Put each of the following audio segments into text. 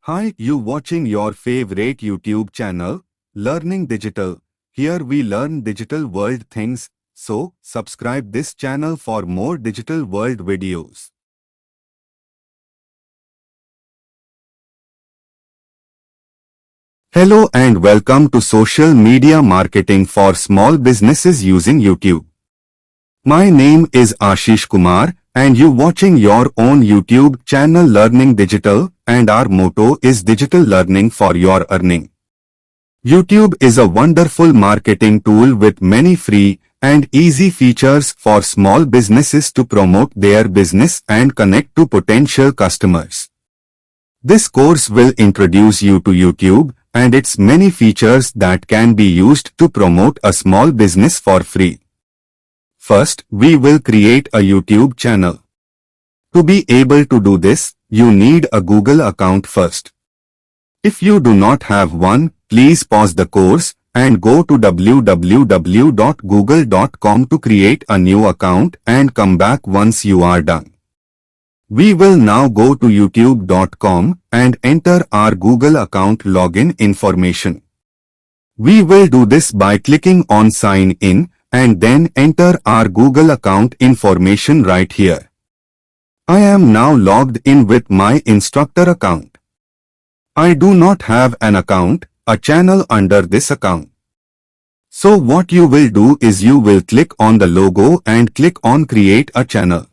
Hi, you watching your favorite YouTube channel, Learning Digital. Here we learn digital world things, so subscribe this channel for more digital world videos. Hello and welcome to Social Media Marketing for Small Businesses using YouTube. My name is Ashish Kumar and you watching your own YouTube channel Learning Digital, and our motto is digital learning for your earning. YouTube is a wonderful marketing tool with many free and easy features for small businesses to promote their business and connect to potential customers. This course will introduce you to YouTube and its many features that can be used to promote a small business for free. First, we will create a YouTube channel. To be able to do this, you need a Google account first. If you do not have one, please pause the course and go to www.google.com to create a new account and come back once you are done. We will now go to youtube.com and enter our Google account login information. We will do this by clicking on Sign In and then enter our Google account information right here. I am now logged in with my instructor account. I do not have an account, a channel under this account. So what you will do is you will click on the logo and click on Create a Channel.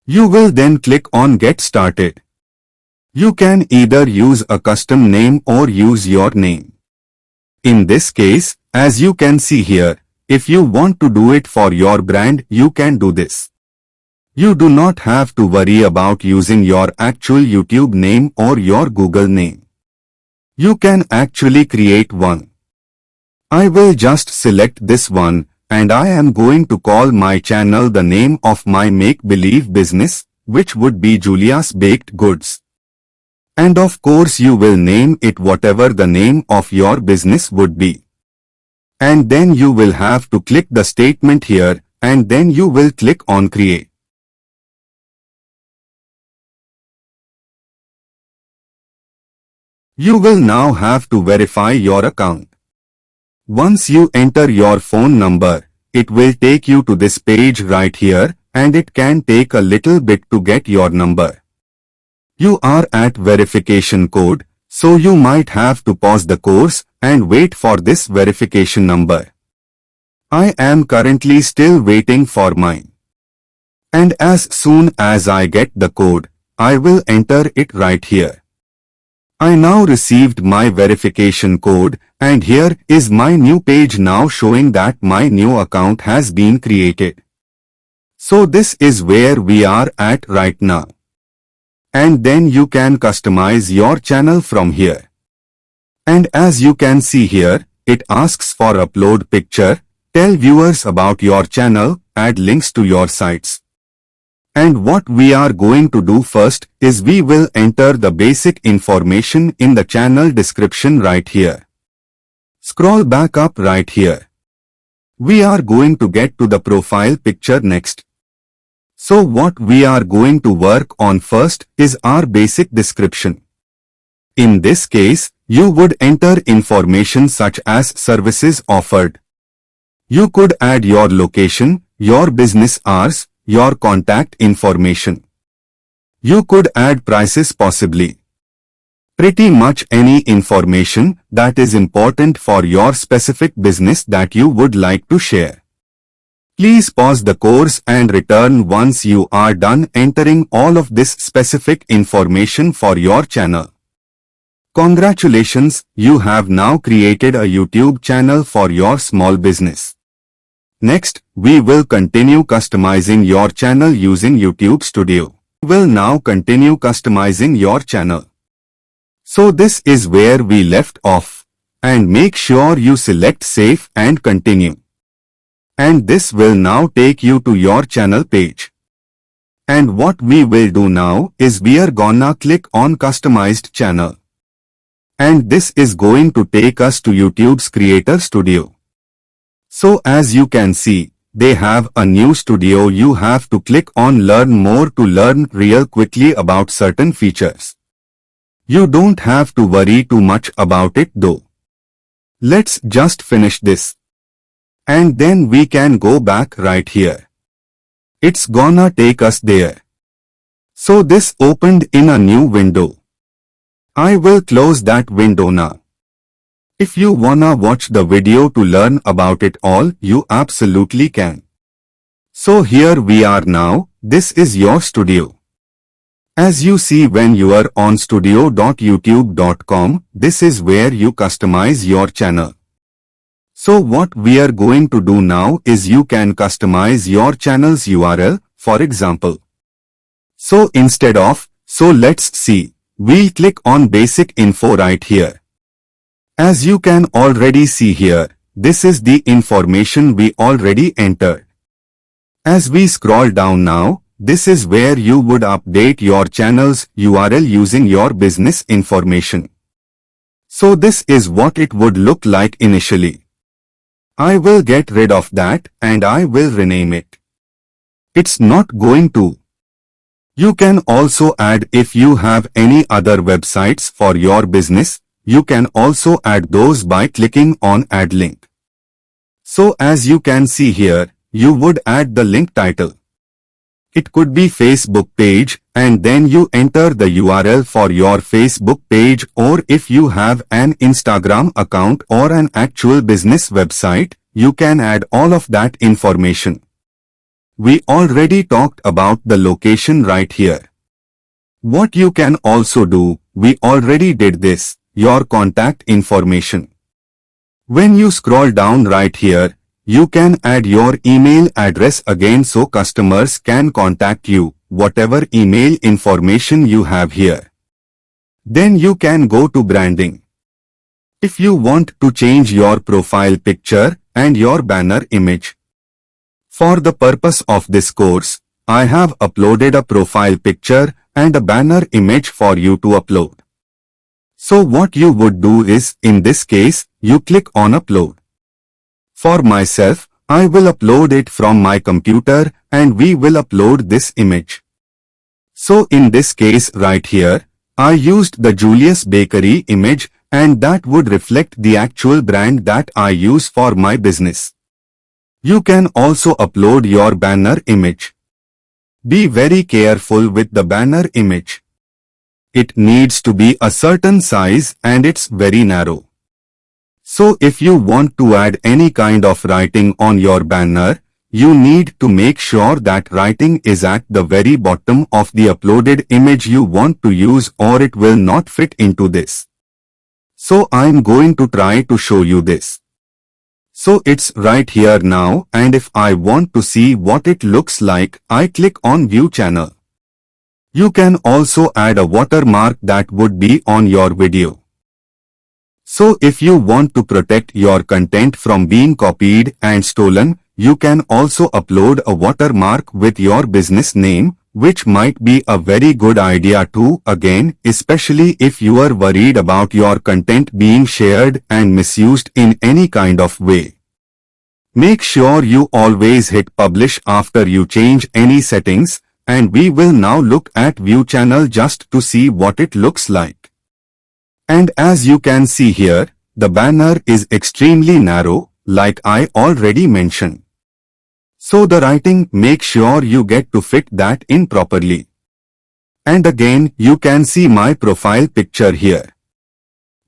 You will then click on Get Started. You can either use a custom name or use your name. In this case, as you can see here, if you want to do it for your brand, you can do this. You do not have to worry about using your actual YouTube name or your Google name. You can actually create one. I will just select this one and I am going to call my channel the name of my make-believe business, which would be Julia's Baked Goods. And of course you will name it whatever the name of your business would be. And then you will have to click the statement here and then you will click on Create. You will now have to verify your account. Once you enter your phone number, it will take you to this page right here and it can take a little bit to get your number. You are at verification code, so you might have to pause the course and wait for this verification number. I am currently still waiting for mine. And as soon as I get the code, I will enter it right here. I now received my verification code and here is my new page now showing that my new account has been created. So this is where we are at right now. And then you can customize your channel from here. And as you can see here, it asks for upload picture, tell viewers about your channel, add links to your sites. And what we are going to do first is we will enter the basic information in the channel description right here. Scroll back up right here. We are going to get to the profile picture next. So what we are going to work on first is our basic description. In this case, you would enter information such as services offered. You could add your location, your business hours, your contact information. You could add prices possibly. Pretty much any information that is important for your specific business that you would like to share. Please pause the course and return once you are done entering all of this specific information for your channel. Congratulations, you have now created a YouTube channel for your small business. Next, we will continue customizing your channel using YouTube Studio. We will now continue customizing your channel. So this is where we left off. And make sure you select Save and Continue. And this will now take you to your channel page. And what we will do now is we are gonna click on Customized Channel. And this is going to take us to YouTube's Creator Studio. So as you can see, they have a new studio. You have to click on Learn More to learn real quickly about certain features. You don't have to worry too much about it though. Let's just finish this. And then we can go back right here. It's gonna take us there. So this opened in a new window. I will close that window now. If you wanna watch the video to learn about it all, you absolutely can. So here we are now, this is your studio. As you see when you are on studio.youtube.com, this is where you customize your channel. So what we are going to do now is you can customize your channel's URL, for example. So let's see. We'll click on basic info right here. As you can already see here, this is the information we already entered. As we scroll down now, this is where you would update your channel's URL using your business information. So this is what it would look like initially. I will get rid of that and I will rename it. It's not going to. You can also add if you have any other websites for your business, you can also add those by clicking on Add Link. So as you can see here, you would add the link title. It could be Facebook page and then you enter the URL for your Facebook page, or if you have an Instagram account or an actual business website, you can add all of that information. We already talked about the location right here. What you can also do, we already did this, your contact information. When you scroll down right here, you can add your email address again so customers can contact you, whatever email information you have here. Then you can go to branding. If you want to change your profile picture and your banner image. For the purpose of this course, I have uploaded a profile picture and a banner image for you to upload. So what you would do is, in this case, you click on upload. For myself, I will upload it from my computer and we will upload this image. So in this case right here, I used the Julius Bakery image and that would reflect the actual brand that I use for my business. You can also upload your banner image. Be very careful with the banner image. It needs to be a certain size and it's very narrow. So if you want to add any kind of writing on your banner, you need to make sure that writing is at the very bottom of the uploaded image you want to use, or it will not fit into this. So I'm going to try to show you this. So it's right here now, and if I want to see what it looks like, I click on View Channel. You can also add a watermark that would be on your video. So if you want to protect your content from being copied and stolen, you can also upload a watermark with your business name, which might be a very good idea too, again, especially if you are worried about your content being shared and misused in any kind of way. Make sure you always hit publish after you change any settings, and we will now look at View Channel just to see what it looks like. And as you can see here, the banner is extremely narrow, like I already mentioned. So the writing, make sure you get to fit that in properly. And again, you can see my profile picture here.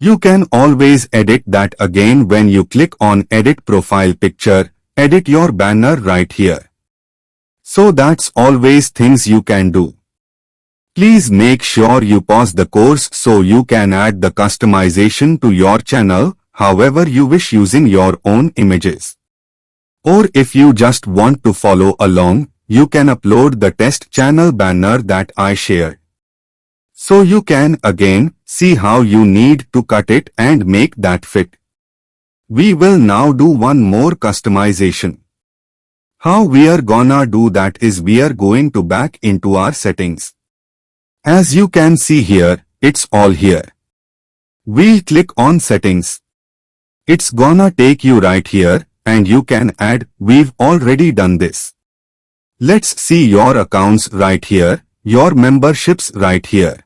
You can always edit that again when you click on Edit Profile Picture, edit your banner right here. So that's always things you can do. Please make sure you pause the course so you can add the customization to your channel, however you wish, using your own images. Or if you just want to follow along, you can upload the test channel banner that I shared. So you can again see how you need to cut it and make that fit. We will now do one more customization. How we are gonna do that is we are going to back into our settings. As you can see here, it's all here. We'll click on settings. It's gonna take you right here and you can add, we've already done this. Let's see your accounts right here, your memberships right here.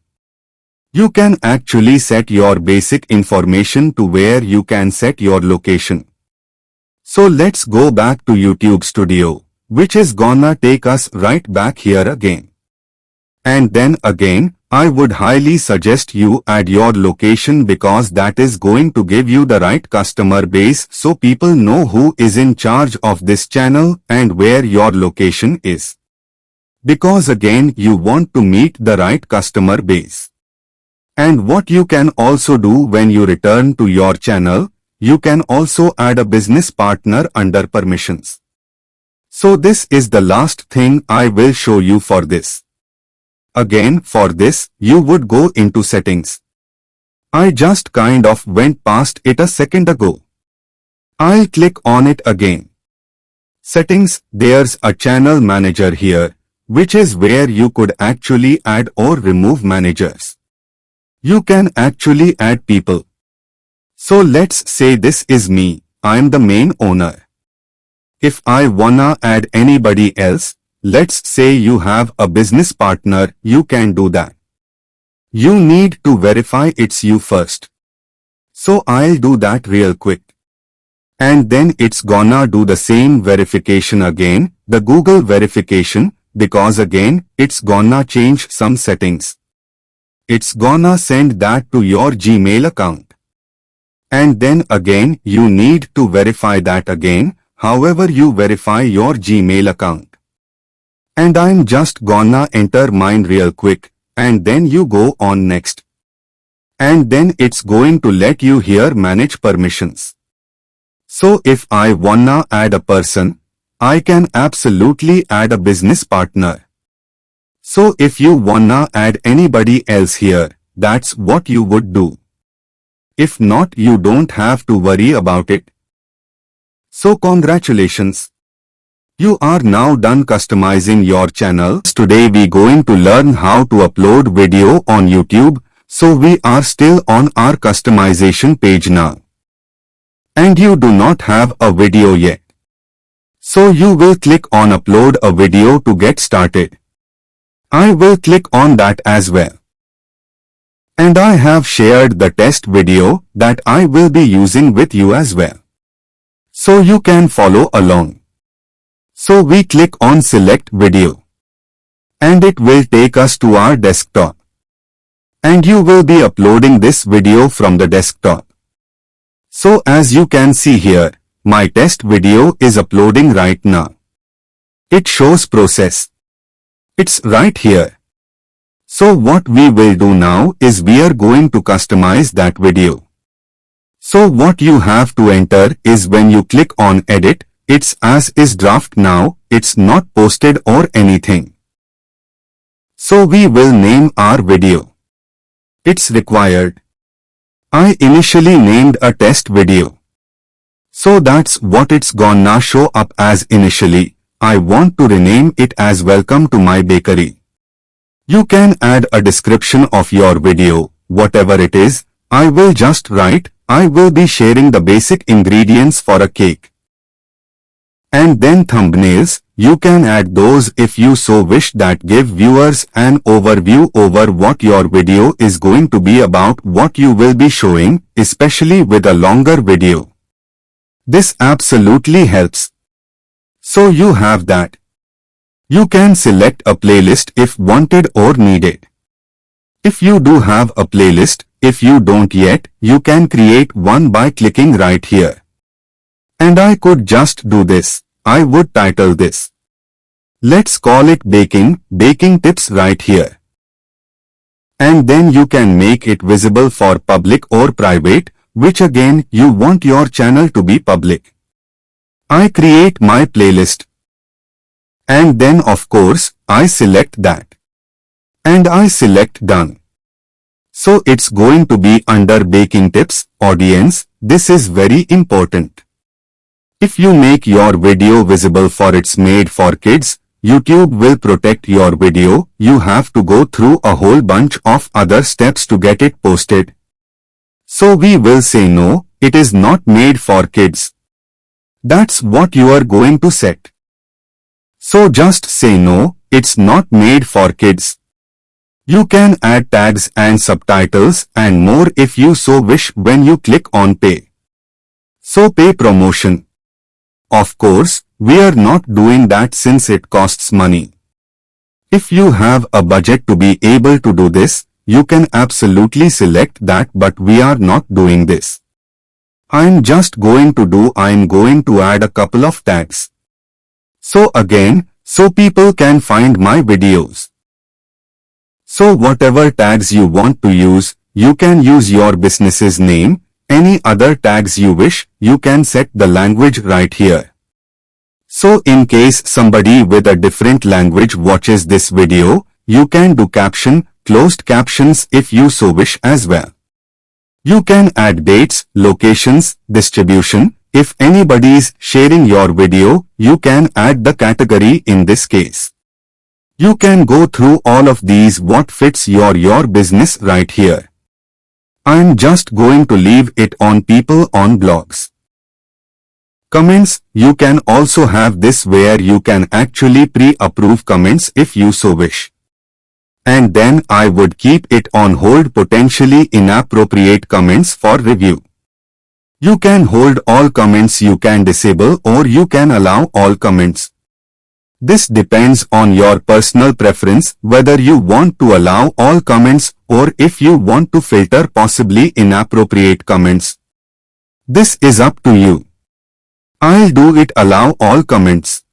You can actually set your basic information to where you can set your location. So let's go back to YouTube Studio, which is gonna take us right back here again. And then again, I would highly suggest you add your location because that is going to give you the right customer base so people know who is in charge of this channel and where your location is. Because again, you want to meet the right customer base. And what you can also do when you return to your channel, you can also add a business partner under permissions. So this is the last thing I will show you for this. Again, for this, you would go into settings. I just kind of went past it a second ago. I'll click on it again. Settings, there's a channel manager here, which is where you could actually add or remove managers. You can actually add people. So let's say this is me, I'm the main owner. If I wanna add anybody else, let's say you have a business partner, you can do that. You need to verify it's you first. So I'll do that real quick. And then it's gonna do the same verification again, the Google verification, because again, it's gonna change some settings. It's gonna send that to your Gmail account. And then again, you need to verify that again, however you verify your Gmail account. And I'm just gonna enter mine real quick, and then you go on next. And then it's going to let you here manage permissions. So if I wanna add a person, I can absolutely add a business partner. So if you wanna add anybody else here, that's what you would do. If not, you don't have to worry about it. So congratulations. You are now done customizing your channel. Today we going to learn how to upload video on YouTube. So we are still on our customization page now. And you do not have a video yet. So you will click on upload a video to get started. I will click on that as well. And I have shared the test video that I will be using with you as well. So you can follow along. So we click on select video. And it will take us to our desktop. And you will be uploading this video from the desktop. So as you can see here, my test video is uploading right now. It shows process. It's right here. So what we will do now is we are going to customize that video. So what you have to enter is when you click on edit, it's as is draft now, it's not posted or anything. So we will name our video. It's required. I initially named a test video. So that's what it's gonna show up as initially. I want to rename it as Welcome to My Bakery. You can add a description of your video, whatever it is. I will just write, I will be sharing the basic ingredients for a cake. And then thumbnails, you can add those if you so wish that give viewers an overview over what your video is going to be about, what you will be showing, especially with a longer video. This absolutely helps. So you have that. You can select a playlist if wanted or needed. If you do have a playlist, if you don't yet, you can create one by clicking right here. And I could just do this. I would title this. Let's call it baking tips right here. And then you can make it visible for public or private, which again you want your channel to be public. I create my playlist. And then of course, I select that. And I select done. So it's going to be under baking tips, audience, this is very important. If you make your video visible for it's made for kids, YouTube will protect your video, you have to go through a whole bunch of other steps to get it posted. So we will say no, it is not made for kids. That's what you are going to set. So just say no, it's not made for kids. You can add tags and subtitles and more if you so wish when you click on Pay. So pay promotion. Of course, we are not doing that since it costs money. If you have a budget to be able to do this, you can absolutely select that, but we are not doing this. I'm going to add a couple of tags. So again, so people can find my videos. So whatever tags you want to use, you can use your business's name. Any other tags you wish, you can set the language right here. So in case somebody with a different language watches this video, you can do caption, closed captions if you so wish as well. You can add dates, locations, distribution. If anybody's sharing your video, you can add the category in this case. You can go through all of these what fits your business right here. I'm just going to leave it on people on blogs. Comments, you can also have this where you can actually pre-approve comments if you so wish. And then I would keep it on hold potentially inappropriate comments for review. You can hold all comments, you can disable or you can allow all comments. This depends on your personal preference whether you want to allow all comments or if you want to filter possibly inappropriate comments. This is up to you. I'll do it allow all comments.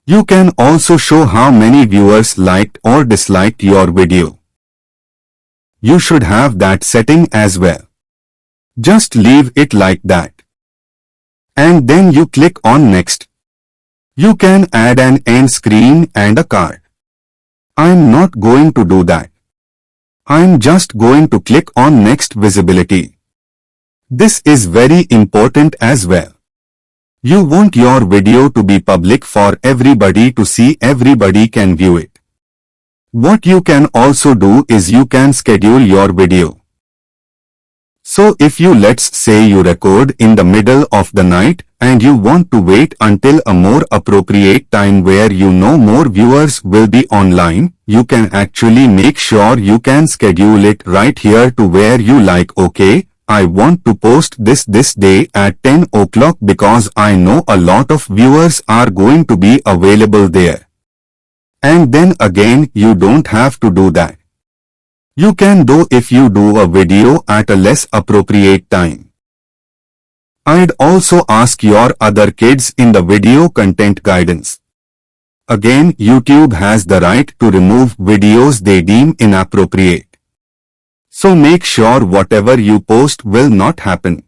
You can also show how many viewers liked or disliked your video. You should have that setting as well. Just leave it like that. And then you click on next. You can add an end screen and a card. I'm not going to do that. I'm just going to click on next visibility. This is very important as well. You want your video to be public for everybody to see, everybody can view it. What you can also do is you can schedule your video. So if you let's say you record in the middle of the night and you want to wait until a more appropriate time where you know more viewers will be online, you can actually make sure you can schedule it right here to where you like. Okay, I want to post this day at 10 o'clock because I know a lot of viewers are going to be available there. And then again, you don't have to do that. You can do if you do a video at a less appropriate time. I'd also ask your other kids in the video content guidance. Again, YouTube has the right to remove videos they deem inappropriate. So make sure whatever you post will not happen.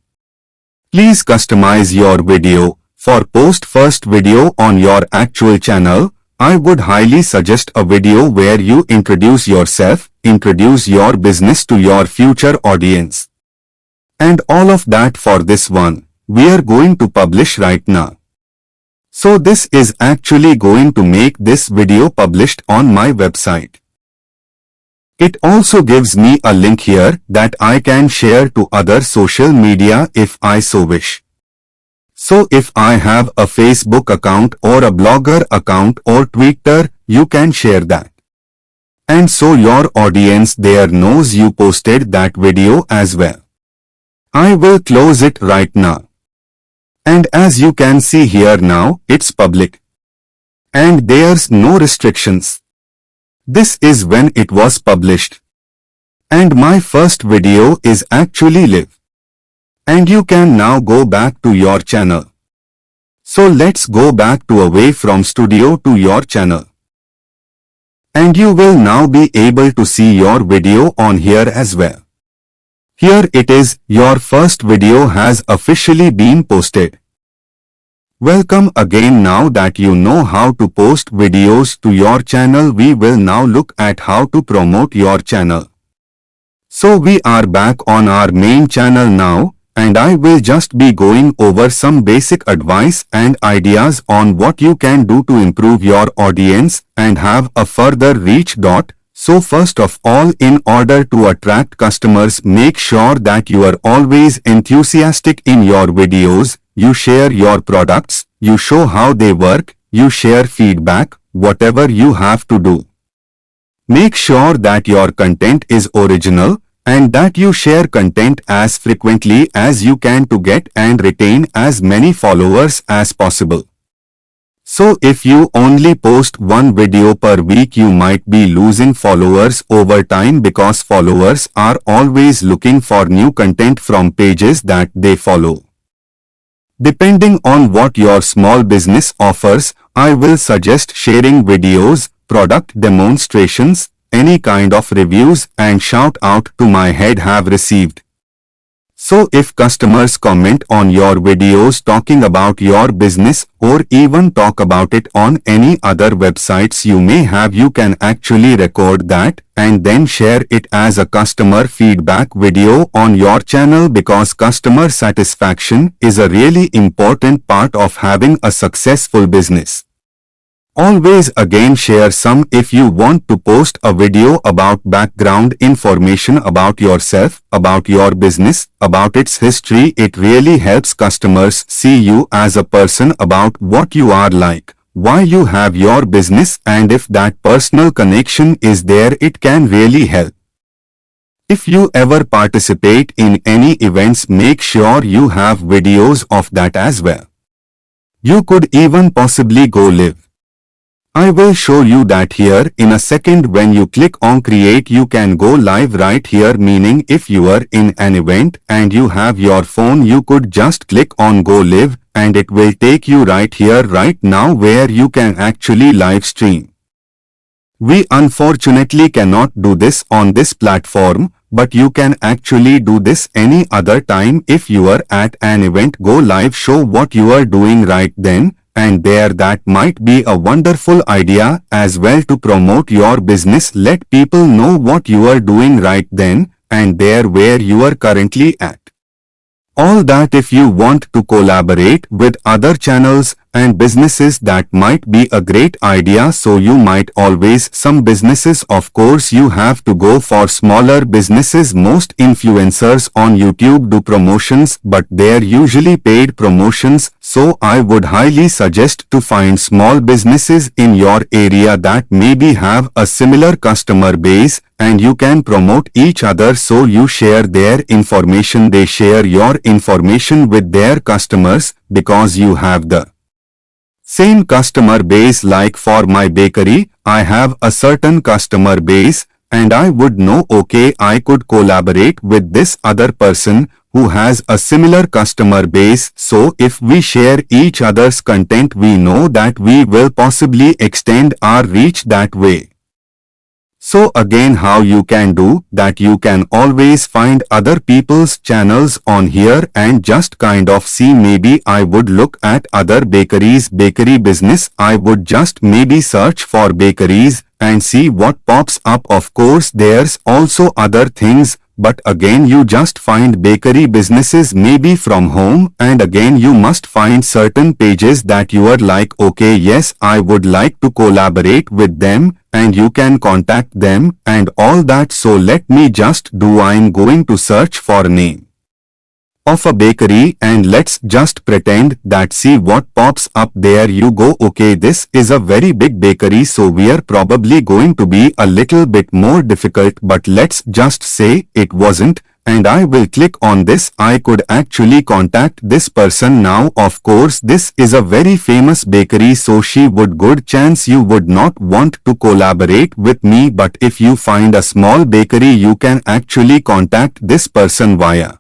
Please customize your video. For post first video on your actual channel, I would highly suggest a video where you introduce yourself, introduce your business to your future audience. And all of that for this one, we are going to publish right now. So this is actually going to make this video published on my website. It also gives me a link here that I can share to other social media if I so wish. So if I have a Facebook account or a blogger account or Twitter, you can share that. And so your audience there knows you posted that video as well. I will close it right now. And as you can see here now, it's public. And there's no restrictions. This is when it was published. And my first video is actually live. And you can now go back to your channel. So let's go back to away from studio to your channel. And you will now be able to see your video on here as well. Here it is, your first video has officially been posted. Welcome again. Now that you know how to post videos to your channel, we will now look at how to promote your channel. So we are back on our main channel now, and I will just be going over some basic advice and ideas on what you can do to improve your audience and have a further reach. So first of all, in order to attract customers, make sure that you are always enthusiastic in your videos. You share your products, you show how they work, you share feedback, whatever you have to do. Make sure that your content is original and that you share content as frequently as you can to get and retain as many followers as possible. So if you only post one video per week, you might be losing followers over time because followers are always looking for new content from pages that they follow. Depending on what your small business offers, I will suggest sharing videos, product demonstrations, any kind of reviews and shout out to my head have received. So if customers comment on your videos talking about your business or even talk about it on any other websites you may have, you can actually record that and then share it as a customer feedback video on your channel, because customer satisfaction is a really important part of having a successful business. Always again share some if you want to post a video about background information about yourself, about your business, about its history. It really helps customers see you as a person, about what you are like, why you have your business, and if that personal connection is there, it can really help. If you ever participate in any events, make sure you have videos of that as well. You could even possibly go live. I will show you that here in a second. When you click on create, you can go live right here, meaning if you are in an event and you have your phone, you could just click on go live and it will take you right here right now where you can actually live stream. We unfortunately cannot do this on this platform, but you can actually do this any other time. If you are at an event, go live, show what you are doing right then and there. That might be a wonderful idea as well to promote your business. Let people know what you are doing right then and there, where you are currently at. All that if you want to collaborate with other channels and businesses, that might be a great idea. So you might always, some businesses of course you have to go for smaller businesses. Most influencers on YouTube do promotions, but they're usually paid promotions. So I would highly suggest to find small businesses in your area that maybe have a similar customer base and you can promote each other. So you share their information, they share your information with their customers, because you have the same customer base. Like for my bakery, I have a certain customer base and I would know, okay, I could collaborate with this other person who has a similar customer base. So if we share each other's content, we know that we will possibly extend our reach that way. So again, how you can do that, you can always find other people's channels on here and just kind of see. Maybe I would look at other bakeries, bakery business. I would just maybe search for bakeries and see what pops up. Of course, there's also other things, but again you just find bakery businesses maybe from home, and again you must find certain pages that you are like, okay, yes, I would like to collaborate with them, and you can contact them and all that. So let me just do, I'm going to search for a name of a bakery and let's just pretend that, see what pops up. There you go. Okay, this is a very big bakery, so we are probably going to be a little bit more difficult, but let's just say it wasn't, and I will click on this. I could actually contact this person now. Of course, this is a very famous bakery, so she would, good chance you would not want to collaborate with me, but if you find a small bakery, you can actually contact this person via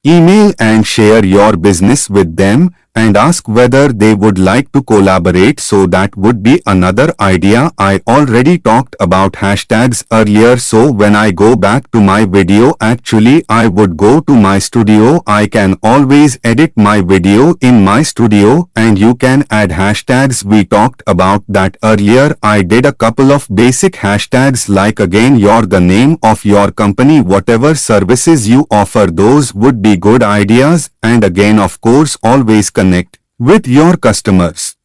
email and share your business with them and ask whether they would like to collaborate. So that would be another idea. I already talked about hashtags earlier, so when I go back to my video, actually I would go to my studio. I can always edit my video in my studio and you can add hashtags. We talked about that earlier. I did a couple of basic hashtags, like again the name of your company, whatever services you offer, those would be good ideas. And again, of course, always connect with your customers.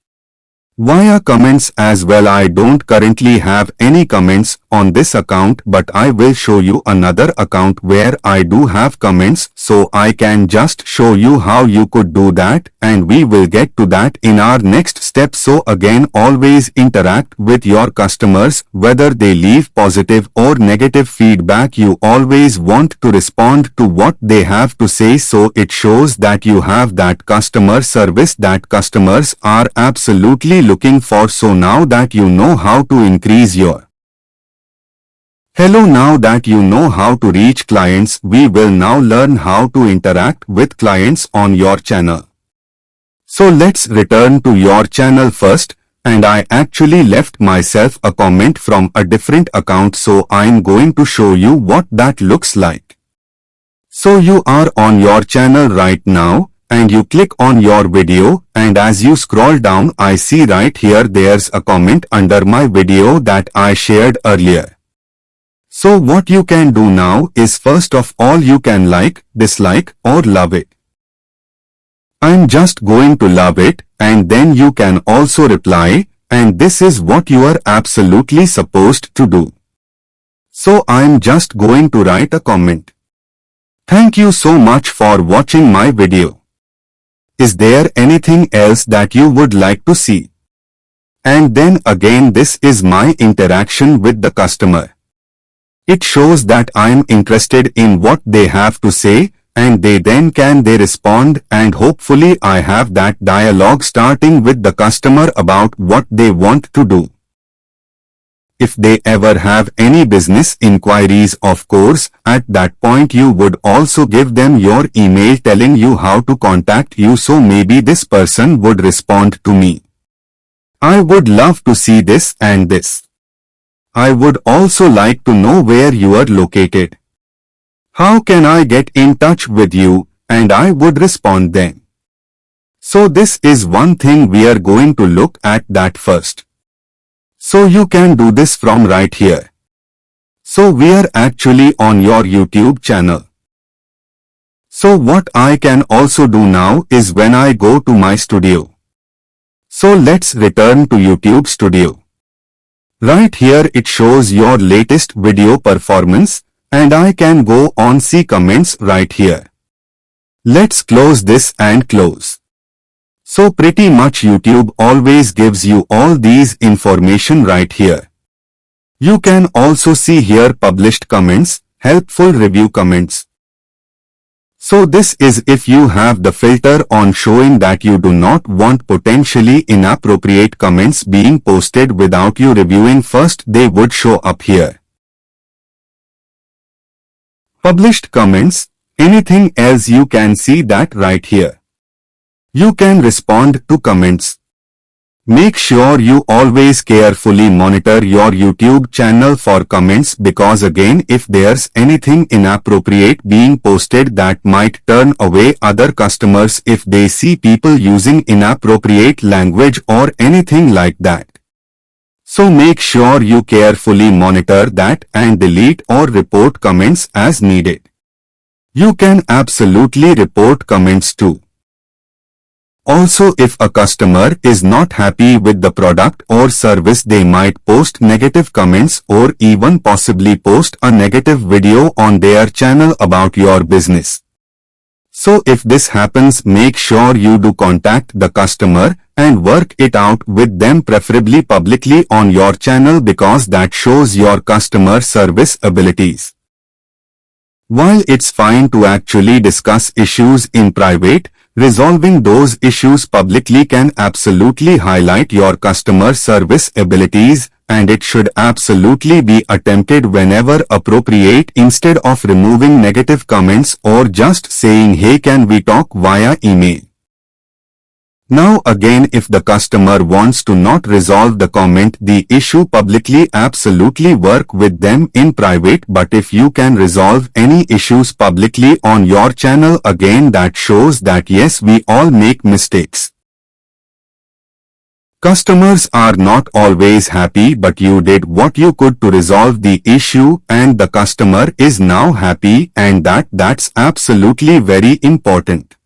Via comments as well. I don't currently have any comments on this account, but I will show you another account where I do have comments, so I can just show you how you could do that, and we will get to that in our next step. So again, always interact with your customers, whether they leave positive or negative feedback. You always want to respond to what they have to say, so it shows that you have that customer service that customers are absolutely looking for. So now that you know how to increase your now that you know how to reach clients, we will now learn how to interact with clients on your channel. So let's return to your channel first, and I actually left myself a comment from a different account, so I'm going to show you what that looks like. So you are on your channel right now, and you click on your video, and as you scroll down, I see right here there's a comment under my video that I shared earlier. So what you can do now is, first of all, you can like, dislike or love it. I'm just going to love it, and then you can also reply, and this is what you are absolutely supposed to do. So I'm just going to write a comment. Thank you so much for watching my video. Is there anything else that you would like to see? And then again, this is my interaction with the customer. It shows that I'm interested in what they have to say, and they respond, and hopefully I have that dialogue starting with the customer about what they want to do. If they ever have any business inquiries, of course, at that point you would also give them your email telling you how to contact you, so maybe this person would respond to me. I would love to see this and this. I would also like to know where you are located. How can I get in touch with you? And I would respond then. So this is one thing we are going to look at that first. So you can do this from right here. So we are actually on your YouTube channel. So what I can also do now is, when I go to my studio. So let's return to YouTube Studio. Right here it shows your latest video performance, and I can go on see comments right here. Let's close this and close. So pretty much YouTube always gives you all these information right here. You can also see here published comments, helpful review comments. So this is if you have the filter on showing that you do not want potentially inappropriate comments being posted without you reviewing first, they would show up here. Published comments, anything else you can see that right here. You can respond to comments. Make sure you always carefully monitor your YouTube channel for comments, because again, if there's anything inappropriate being posted, that might turn away other customers if they see people using inappropriate language or anything like that. So make sure you carefully monitor that and delete or report comments as needed. You can absolutely report comments too. Also, if a customer is not happy with the product or service, they might post negative comments or even possibly post a negative video on their channel about your business. So if this happens, make sure you do contact the customer and work it out with them, preferably publicly on your channel, because that shows your customer service abilities. While it's fine to actually discuss issues in private, resolving those issues publicly can absolutely highlight your customer service abilities, and it should absolutely be attempted whenever appropriate, instead of removing negative comments or just saying, "Hey, can we talk via email?" Now again, if the customer wants to not resolve the comment, the issue publicly, absolutely work with them in private. But if you can resolve any issues publicly on your channel, again that shows that yes, we all make mistakes. Customers are not always happy, but you did what you could to resolve the issue, and the customer is now happy, and that's absolutely very important.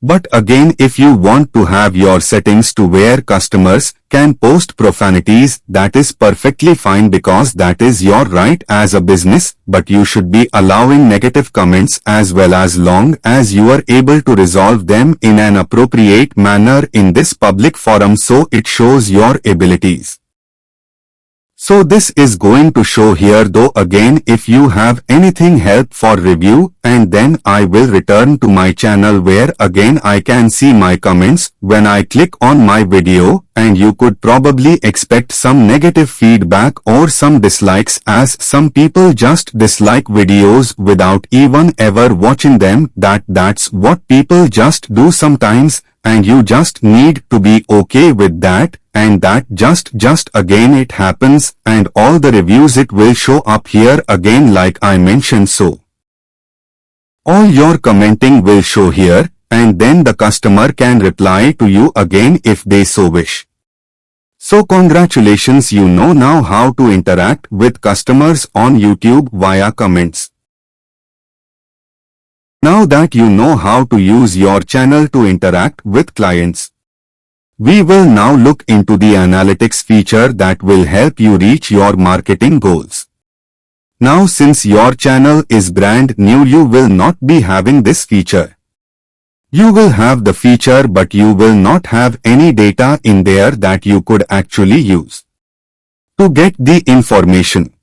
But again, if you want to have your settings to where customers can post profanities, that is perfectly fine because that is your right as a business, but you should be allowing negative comments as well as long as you are able to resolve them in an appropriate manner in this public forum, so it shows your abilities. So this is going to show here, though again if you have anything help for review, and then I will return to my channel where again I can see my comments when I click on my video, and you could probably expect some negative feedback or some dislikes, as some people just dislike videos without even ever watching them. That's what people just do sometimes, and you just need to be okay with that. And that just again it happens, and all the reviews it will show up here again like I mentioned so. All your commenting will show here, and then the customer can reply to you again if they so wish. So congratulations, you know now how to interact with customers on YouTube via comments. Now that you know how to use your channel to interact with clients, we will now look into the analytics feature that will help you reach your marketing goals. Now since your channel is brand new, you will not be having this feature. You will have the feature, but you will not have any data in there that you could actually use to get the information.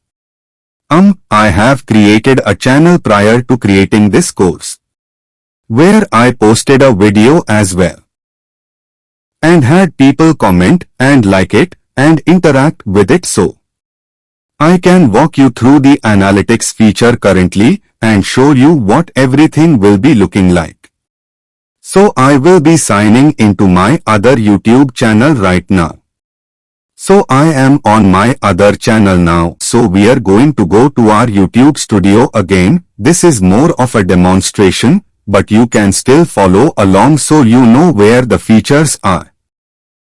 I have created a channel prior to creating this course, where I posted a video as well, and had people comment and like it and interact with it, so I can walk you through the analytics feature currently and show you what everything will be looking like. So I will be signing into my other YouTube channel right now. So I am on my other channel now, so we are going to go to our YouTube studio again. This is more of a demonstration, but you can still follow along so you know where the features are.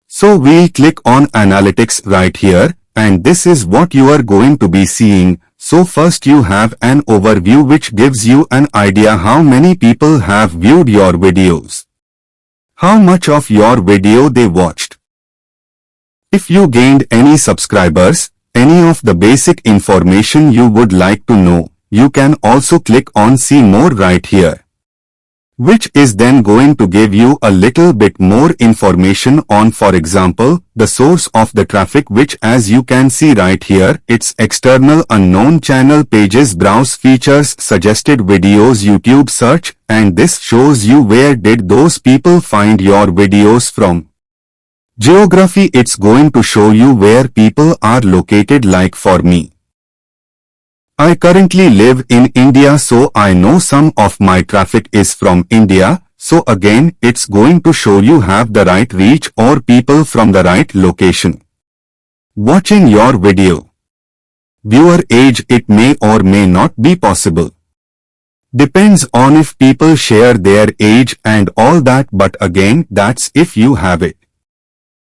So we'll click on analytics right here, and this is what you are going to be seeing. So first you have an overview which gives you an idea how many people have viewed your videos, how much of your video they watched, if you gained any subscribers, any of the basic information you would like to know. You can also click on see more right here, which is then going to give you a little bit more information on, for example, the source of the traffic, which as you can see right here, it's external unknown channel pages, browse features, suggested videos, YouTube search, and this shows you where did those people find your videos from. Geography, it's going to show you where people are located, like for me, I currently live in India, so I know some of my traffic is from India. So again, it's going to show you have the right reach or people from the right location watching your video. Viewer age, it may or may not be possible. Depends on if people share their age and all that, but again, that's if you have it.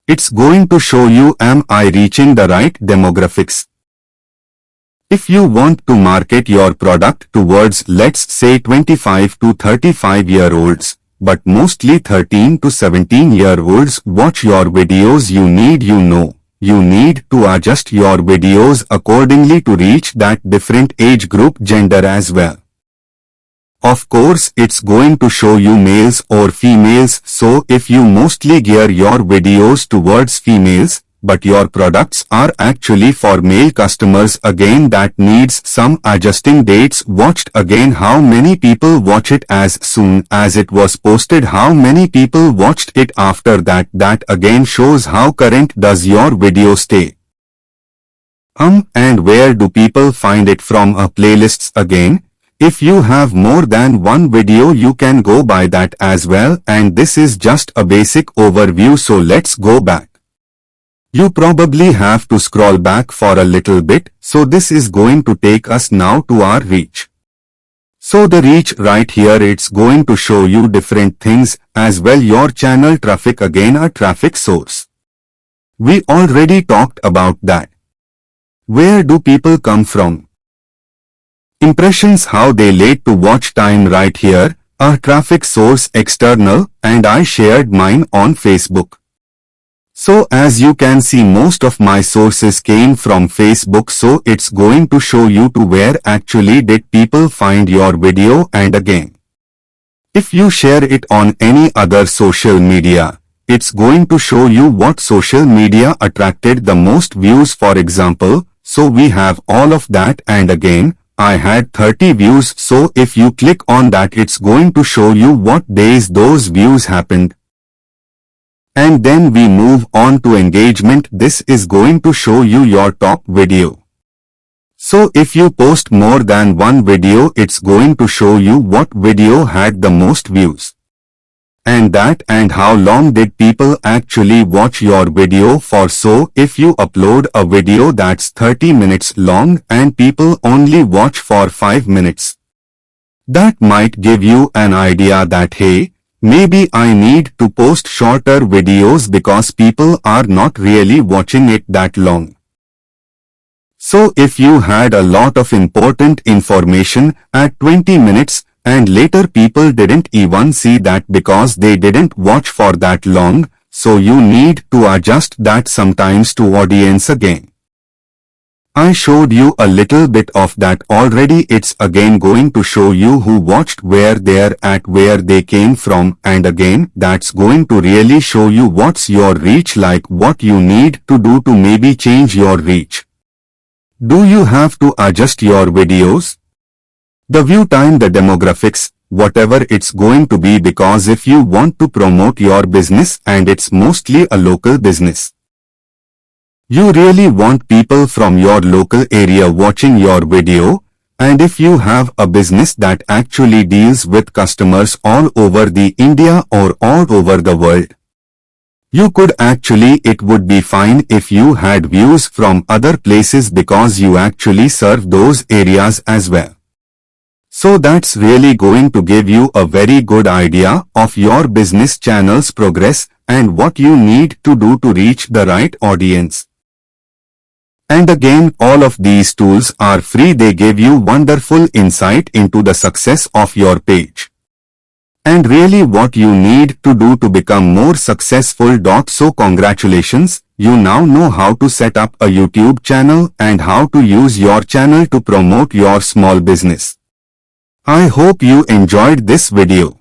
It's going to show you am I reaching the right demographics. If you want to market your product towards, let's say 25 to 35-year-olds, but mostly 13 to 17-year-olds watch your videos, you need to adjust your videos accordingly to reach that different age group, gender as well. Of course, it's going to show you males or females, so if you mostly gear your videos towards females, but your products are actually for male customers, again that needs some adjusting. Dates watched, again how many people watch it as soon as it was posted, how many people watched it after that, that again shows how current does your video stay. And where do people find it from? Playlists again. If you have more than one video, you can go by that as well, and this is just a basic overview, so let's go back. You probably have to scroll back for a little bit, so this is going to take us now to our reach. So the reach right here, it's going to show you different things as well. Your channel traffic, again a traffic source. We already talked about that. Where do people come from? Impressions, how they late to watch time right here, a traffic source external, and I shared mine on Facebook. So as you can see, most of my sources came from Facebook, so it's going to show you to where actually did people find your video. And again, if you share it on any other social media, it's going to show you what social media attracted the most views, for example. So we have all of that, and again, I had 30 views, so if you click on that, it's going to show you what days those views happened. And then we move on to engagement. This is going to show you your top video. So if you post more than one video, it's going to show you what video had the most views. And that, and how long did people actually watch your video for. So if you upload a video that's 30 minutes long and people only watch for 5 minutes, that might give you an idea that, hey, maybe I need to post shorter videos because people are not really watching it that long. So if you had a lot of important information at 20 minutes and later people didn't even see that because they didn't watch for that long, so you need to adjust that sometimes to audience again. I showed you a little bit of that already. It's again going to show you who watched, where they're at, where they came from, and again, that's going to really show you what's your reach like, what you need to do to maybe change your reach. Do you have to adjust your videos? The view time, the demographics, whatever it's going to be, because if you want to promote your business and it's mostly a local business, you really want people from your local area watching your video. And if you have a business that actually deals with customers all over the India or all over the world, you could actually, it would be fine if you had views from other places because you actually serve those areas as well. So that's really going to give you a very good idea of your business channel's progress and what you need to do to reach the right audience. And again, all of these tools are free. They give you wonderful insight into the success of your page and really what you need to do to become more successful. So congratulations, you now know how to set up a YouTube channel and how to use your channel to promote your small business. I hope you enjoyed this video.